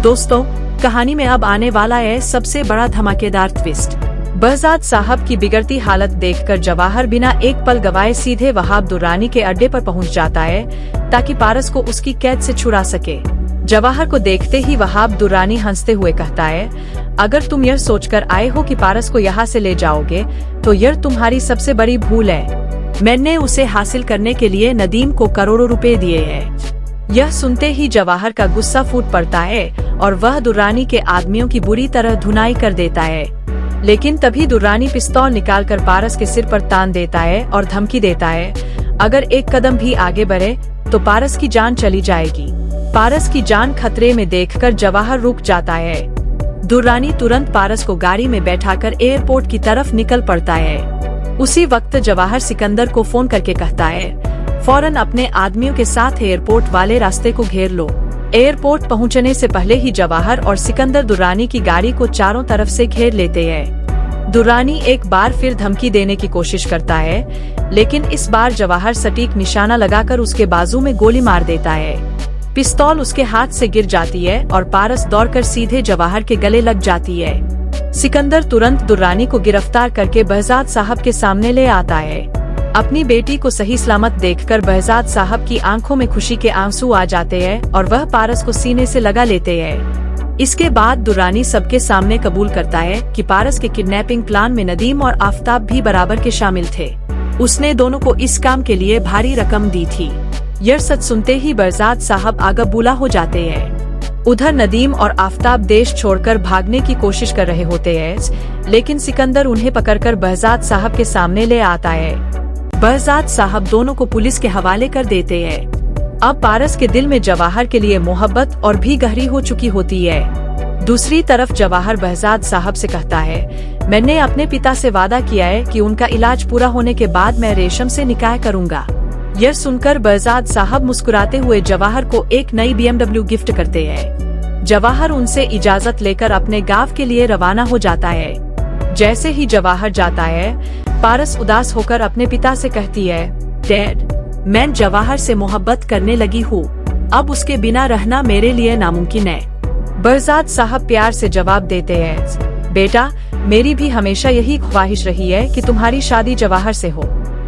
दोस्तों, कहानी में अब आने वाला है सबसे बड़ा धमाकेदार ट्विस्ट। बहजाद साहब की बिगड़ती हालत देखकर जवाहर बिना एक पल गवाए सीधे वहाब दुर्रानी के अड्डे पर पहुंच जाता है ताकि पारस को उसकी कैद से छुड़ा सके। जवाहर को देखते ही वहाब दुर्रानी हंसते हुए कहता है, अगर तुम यह सोचकर आए हो कि पारस को यहाँ से ले जाओगे तो यह तुम्हारी सबसे बड़ी भूल है। मैंने उसे हासिल करने के लिए नदीम को करोड़ों रुपए दिए हैं। यह सुनते ही जवाहर का गुस्सा फूट पड़ता है और वह दुर्रानी के आदमियों की बुरी तरह धुनाई कर देता है। लेकिन तभी दुर्रानी पिस्तौल निकालकर पारस के सिर पर तान देता है और धमकी देता है, अगर एक कदम भी आगे बढ़े तो पारस की जान चली जाएगी। पारस की जान खतरे में देखकर जवाहर रुक जाता है। दुर्रानी तुरंत पारस को गाड़ी में बैठाकर एयरपोर्ट की तरफ निकल पड़ता है। उसी वक्त जवाहर सिकंदर को फोन करके कहता है, फौरन अपने आदमियों के साथ एयरपोर्ट वाले रास्ते को घेर लो। एयरपोर्ट पहुंचने से पहले ही जवाहर और सिकंदर दुर्रानी की गाड़ी को चारों तरफ से घेर लेते हैं। दुर्रानी एक बार फिर धमकी देने की कोशिश करता है, लेकिन इस बार जवाहर सटीक निशाना लगाकर उसके बाजू में गोली मार देता है। पिस्तौल उसके हाथ से गिर जाती है और पारस दौड़कर सीधे जवाहर के गले लग जाती है। सिकंदर तुरंत दुर्रानी को गिरफ्तार करके बहजाद साहब के सामने ले आता है। अपनी बेटी को सही सलामत देखकर बहजाद साहब की आंखों में खुशी के आंसू आ जाते हैं और वह पारस को सीने से लगा लेते हैं। इसके बाद दुर्रानी सबके सामने कबूल करता है कि पारस के किडनैपिंग प्लान में नदीम और आफताब भी बराबर के शामिल थे। उसने दोनों को इस काम के लिए भारी रकम दी थी। यह सच सुनते ही बहजाद साहब आगबूला हो जाते हैं। उधर नदीम और आफताब देश छोड़कर भागने की कोशिश कर रहे होते हैं, लेकिन सिकंदर उन्हें पकड़कर बहजाद साहब के सामने ले आता है। बहजाद साहब दोनों को पुलिस के हवाले कर देते हैं। अब पारस के दिल में जवाहर के लिए मोहब्बत और भी गहरी हो चुकी होती है। दूसरी तरफ जवाहर बहजाद साहब से कहता है, मैंने अपने पिता से वादा किया है कि उनका इलाज पूरा होने के बाद मैं रेशम से निकाह करूंगा। यह सुनकर बहजाद साहब मुस्कुराते हुए जवाहर को एक नई BMW गिफ्ट करते हैं। जवाहर उनसे इजाजत लेकर अपने गांव के लिए रवाना हो जाता है। जैसे ही जवाहर जाता है, पारस उदास होकर अपने पिता से कहती है, डैड, मैं जवाहर से मोहब्बत करने लगी हूँ। अब उसके बिना रहना मेरे लिए नामुमकिन है। बहजाद साहब प्यार से जवाब देते हैं, बेटा, मेरी भी हमेशा यही ख्वाहिश रही है कि तुम्हारी शादी जवाहर से हो।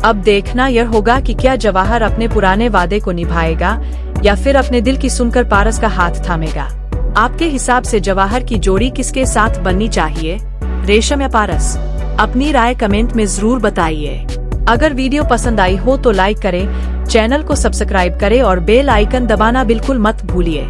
अब देखना यह होगा कि क्या जवाहर अपने पुराने वादे को निभाएगा या फिर अपने दिल की सुनकर पारस का हाथ थामेगा। आपके हिसाब से जवाहर की जोड़ी किसके साथ बननी चाहिए, रेशम या पारस? अपनी राय कमेंट में जरूर बताइए। अगर वीडियो पसंद आई हो तो लाइक करें, चैनल को सब्सक्राइब करें और बेल आइकन दबाना बिल्कुल मत भूलिए।